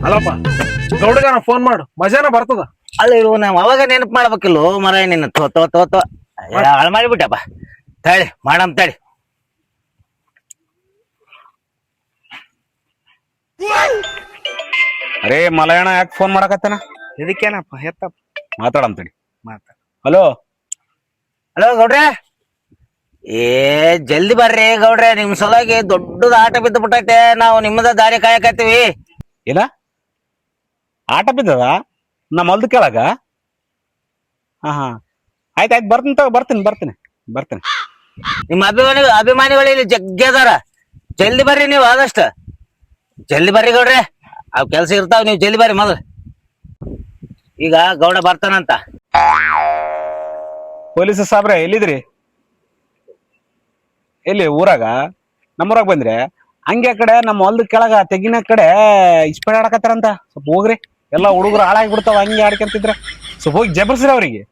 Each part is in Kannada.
ಅಲ್ಲಪ್ಪ ಗೌಡಗಾನ ಫೋನ್ ಮಾಡು ಮಜಾನ ಬರ್ತದ. ಅಲ್ಲ ಇವು ನಾವ್ ಅವಾಗ ನೆನಪು ಮಾಡ್ಬೇಕಿಲ್ಲ ಮರ ನಿನ್ನ ತೋ ತೋ ತೋ ತೋ ಹಾಳು ಮಾಡಿಬಿಟ್ಟಪ್ಪ. ತಳಿ ಮಾಡಮ್ ತಳಿ. ಅರೇ ಮಲಯಾಣ ಯಾಕೆ ಫೋನ್ ಮಾಡಕತ್ತನ? ಇದಕ್ಕೇನಪ್ಪ ಎತ್ತಪ್ಪ ಮಾತಾಡಂತಡಿ. ಮಾತಾಡ. ಹಲೋ ಹಲೋ ಗೌಡ್ರೆ, ಏ ಜಲ್ದಿ ಬರ್ರಿ ಗೌಡ್ರೆ, ನಿಮ್ ಸಲುವಾಗಿ ದೊಡ್ಡದ ಆಟ ಬಿದ್ದು ಬಿಟ್ಟೈತೆ. ನಾವು ನಿಮ್ಮದ ದಾರಿ ಕಾಯಕತ್ತೀವಿ. ಇಲ್ಲ ಆಟ ಬಿದ್ದದ ನಮ್ಮ ಹೊಲ್ದ ಕೆಳಗ? ಹಾ ಆಯ್ತಾಯ್ತು ಬರ್ತೀನಿ. ನಿಮ್ಮ ಅಭಿಮಾನಿಗಳು ಇಲ್ಲಿ ಜಗ್ಗಿ ಅದಾರ. ಜಲ್ದಿ ಬರ್ರಿ ನೀವು, ಆದಷ್ಟ ಜಲ್ದಿ ಬರ್ರಿ ಗೌಡ್ರೆ. ಅವ್ ಕೆಲ್ಸ ಇರ್ತಾವ, ನೀವು ಜಲ್ದಿ ಬರ್ರಿ ಮೊದಲು. ಈಗ ಗೌಡ ಬರ್ತಾನಂತ. ಪೊಲೀಸ್ ಸಾಬ್ರೆ ಎಲ್ಲಿದ್ರಿ? ಎಲ್ಲಿ ಊರಾಗ? ನಮ್ಮೂರಾಗ ಬಂದ್ರೆ ಹಂಗೆ ಕಡೆ ನಮ್ಮ ಹೊಲ್ದ ಕೆಳಗ ತೆಗಿನ ಕಡೆ ಇಸ್ಪೇಡ್ ಆಡಕತ್ತಾರಂತ. ಸ್ವಲ್ಪ ಹೋಗ್ರಿ, ಎಲ್ಲಾ ಹುಡುಗರು ಹಾಳಾಗಿ ಬಿಡ್ತಾವ ಹಂಗೆ ಆಡ್ಕೊಂತಿದ್ರೆ. ಸ್ವಲ್ಪ ಹೋಗಿ ಜಬರ್ಸ್ರಿ ಅವ್ರಿಗೆ.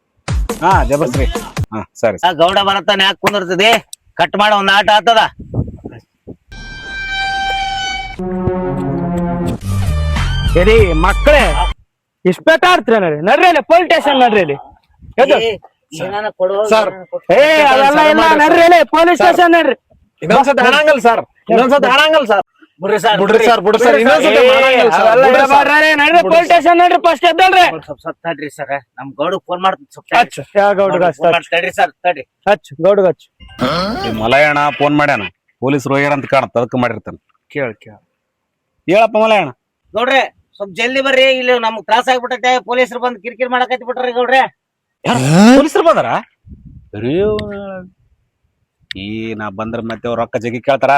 ಹಾ ಜಬರ್ಸ್ರಿ. ಹಾ ಸರಿ. ಗೌಡ ಬರತ್ತಾನ, ಯಾಕೆ ಕುಂದಿರ್ತದೆ? ಕಟ್ ಮಾಡ, ಒಂದ್ ಆಟ ಆತದ. ಎರಿ ಮಕ್ಕಳೇ ಇಸ್ಪೆಟ್ ಆಡ್ತೀರ ನಡ್ರಿ ಅಲ್ಲಿ ಪೊಲೀಸ್ ಸ್ಟೇಷನ್ ನಡ್ರಿ ಅಲ್ಲಿ. ಸರ್ ಅದೆಲ್ಲ ಇಲ್ಲ, ನಡ್ರಿ ಅಲ್ಲಿ ಪೊಲೀಸ್ ಸ್ಟೇಷನ್ ನಡ್ರಿ. ಇನ್ನೊಂದ್ಸತಿ ಹಾಳಂಗಲ್ ಸರ್, ಬಿಡ್ರಿ ಸರ್, ನಡ್ರಿ ಪೊಲೀಸ್ ಸ್ಟೇಷನ್ ನಡ್ರಿ. ಫಸ್ಟ್ ಎದ್ದಲ್ರಿ. ಸ್ವಲ್ಪ ತಡ್ರಿ ಸರ್, ನಮ್ ಗೌಡ ಫೋನ್ ಮಾಡ್ತೀನಿ. ಗೌಡ್ಗ ತಡ್ರಿ ಸರ್, ತಡ್ರಿ. ಹಚ್ಚು ಗೌಡ್ಗ ಹಚ್ಚು. ಮಲಯಾಣ ಫೋನ್ ಮಾಡ್ಯಾನ, ಪೊಲೀಸರು ಹೋಗ್ಯಾರ ಅಂತ ಕಾಣತ್ತ, ಅದಕ್ಕೆ ಮಾಡಿರ್ತಾನ. ಕೇಳ ಹೇಳಪ್ಪ ಮಲಯಾಣ. ಗೌಡ್ರೆ ಸ್ವಲ್ಪ ಜಲ್ದಿ ಬರ್ರಿ, ಇಲ್ಲಿ ನಮ್ಗ್ ತ್ರಾಸ ಆಗ್ಬಿಟ್ಟೈತೆ. ಪೊಲೀಸರು ಬಂದ್ ಕಿರಿಕಿರಿ ಮಾಡಕತ್ತಿ ಬಿಟ್ರಿ ಗೌಡ್ರೆ. ಪೊಲೀಸರು ಬಂದಾರ? ಈ ನಾ ಬಂದ್ರ ಮತ್ತೆ ಅವ್ರ ರೊಕ್ಕ ಜಗ್ಗಿ ಕೇಳ್ತಾರ.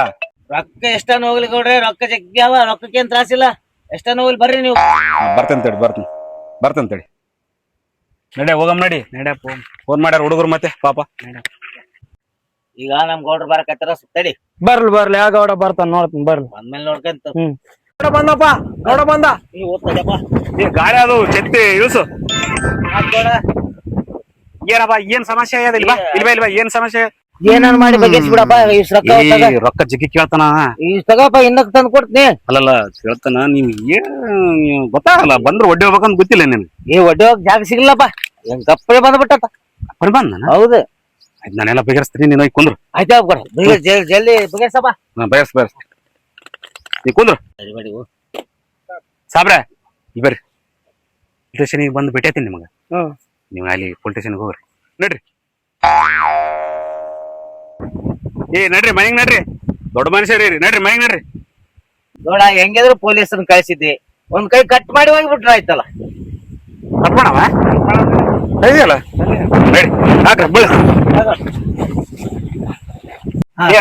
ರೊಕ್ಕ ಎಷ್ಟನ ಹೋಗ್ಲಿ ಗೌಡ್ರೆ, ರೊಕ್ಕ ಜಗ್ಗಿ ಅವ, ರೊಕ್ಕಕ್ಕೇನ್ ತ್ರಾಸಿಲ್ಲ. ಎಷ್ಟನ ಹೋಗ್ಲಿ ಬರ್ರಿ ನೀವು. ಬರ್ತೇನೆ ತಡಿ. ನಡೆ ಹೋಗಮ್ ನಡಿ. ನಡ್ಯಪ್ಪ ಫೋನ್ ಮಾಡ್ಯಾರ ಹುಡುಗರು ಮತ್ತೆ ಪಾಪ. ಈಗ ನಮ್ ಗೌಡ್ರು ಬರಕತ್ತಾರ, ತಡಿ. ಬರ್ಲಿ ಯಾವ ಗೌಡ ಬರ್ತಾನ ನೋಡ್ತೀನಿ. ಬರ್ಲಿ ಬಂದ್ಮೇಲೆ ನೋಡ್ಕಂತ. ಗೌಡ ಬಂದಪ್ಪ, ಗೌಡ ಬಂದ. ನೀವು ಓದ್ತದಪ್ಪ. ಗಾಳಿ ಅದು ಚೆತ್ತಿ ಇಳಿಸು. ಏನಪ್ಪ ಏನ್ ಸಮಸ್ಯೆ ಆಗ್ಯದ? ಇಲ್ವಾ ಏನ್ ಸಮಸ್ಯೆ? ಏನಾರು ಮಾಡಿ ಬಗೆಹರಿಸಿ ಬಿಡಪ್ಪ. ಇಷ್ಟು ರೊಕ್ಕ ರೊಕ್ಕ ಜಗ್ಗಿ ಕೇಳ್ತಾನ. ಇಷ್ಟು ತಗಪ್ಪ, ಇನ್ನಕ್ ತಂದು ಕೊಡ್ತೀನಿ. ಅಲ್ಲಲ್ಲ ಕೇಳ್ತಾನ. ನೀವ್ ಏನ್ ಗೊತ್ತಾಗಲ್ಲ, ಬಂದ್ರೆ ಒಡ್ಡಿ ಹೋಗ್ಬೇಕಂತ ಗೊತ್ತಿಲ್ಲ ನಿನ್ಗೆ. ಒಡ್ಡೆ ಹೋಗ್ ಜಾಗ ಸಿಗ್ಲಪ್ಪ, ಹೆಂಗ್ ಕಪ್ಪಳೆ ಬಂದ್ಬಿಟ್ಟಪ್ಪ. ಬಂದ ಹೌದು, ನಾನೆಲ್ಲ ಬಗೆಹರಿಸ್ತೀನಿ, ನೀನು ಕುಂದ್ರು. ಆಯ್ತಾ ಜಲ್ದಿ ಬಗೆಹರಿಸಪ್ಪ. ಬಯಸ್ ನೀ ಕುಂದ್ರು. ಸಾಬ್ರೆ ಈ ಬರ್ರಿ, ಸ್ಟೇಷನ್ಗೆ ಬಂದು ಭೇಟಿಯಾತೀನಿ ನಿಮಗ. ನೀವು ಅಲ್ಲಿ ಪೊಲೀಸ್ ಸ್ಟೇಷನ್ಗೆ ಹೋಗ್ರಿ. ನಡ್ರಿ ನಡ್ರಿ ಮನೆಗ್ ನಡ್ರಿ. ದೊಡ್ಡ ಮನುಷ್ಯರಿ ನಡ್ರಿ ಮನೆಗ್ ನಡ್ರಿ. ನೋಡ ಹೆಂಗಿದ್ರು ಪೊಲೀಸರನ್ನ ಕಳ್ಸಿದ್ದಿ, ಒಂದ್ ಕೈ ಕಟ್ ಮಾಡಿ ಹೋಗ್ಬಿಟ್ರ ಆಯ್ತಲ್ಲ. ಕಟ್ಮಾಡವ ಇದೆಯಲ್ಲ. ನಡಿ ಹಾಕ್ರಿ ಬೀಳ.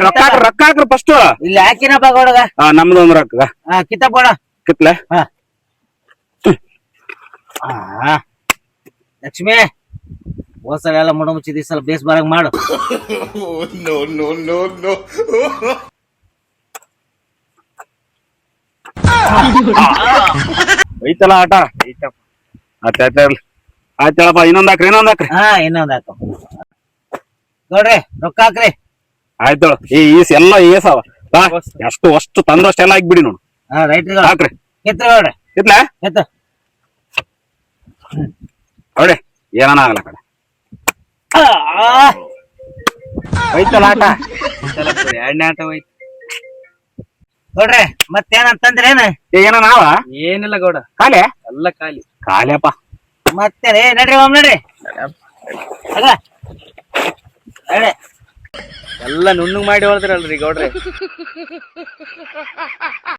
ರೊಕ್ಕ ಹಾಕ್ರಿ ಫಸ್ಟ್. ಇಲ್ಲಿ ಹಾಕಿನಪ್ಪ ಗೌಡಗ. ನಮ್ದು ಒಂದ್ ರೊಕ್ಕ ಕಿತ್ತಪ್ಪಣ ಕಿತ್ಲೆ. ಲಕ್ಷ್ಮಿ ಹೋದ್ಸಲ ಎಲ್ಲ ಮುಡ ಮುಚ್ಚಿದ, ಈ ಸಲ ಬೇಸ್ ಬರಂಗ್ ಮಾಡು. ಐತಲ್ಲ ಆಟ. ಆಯ್ತಳಪ್ಪ, ಇನ್ನೊಂದ್ ಹಾಕ್ರಿ. ಇನ್ನೊಂದ್ ಹಾಕ ನೋಡ್ರಿ, ರೊಕ್ಕ ಹಾಕ್ರಿ. ಆಯ್ತಳ. ಎಲ್ಲ ಏಸವ ಅಷ್ಟು ತಂದಷ್ಟೆಲ್ಲ ಹಾಕ್ಬಿಡಿ ನೋಡು. ರೈಟ್ ಹಾಕ್ರಿ. ಕಿತ್ತ ನೋಡ್ರಿ, ಇತ್ಲಾ ಕಿತ್ತ ನೋಡಿ, ಏನಾನ ಆಗಲ್ಲ ಕಡೆ. ಐತಲ್ಲ ಆಟ. ಎರಡನೇ ಆಟ ಹೋಯ್ತು ನೋಡ್ರಿ. ಮತ್ತೇನಂತಂದ್ರೇನ? ಏನ ನಾವ ಏನಿಲ್ಲ ಗೌಡ, ಖಾಲಿ ಎಲ್ಲ ಖಾಲಿಯಪ್ಪ. ಮತ್ತೆ ನಡ್ರಿ ಮಾಮ್ ನಡ್ರಿ. ಎಲ್ಲ ನುಣ್ಣಗ್ ಮಾಡಿ ಹೊಳ್ದ್ರಲ್ರಿ ಗೌಡ್ರೆ.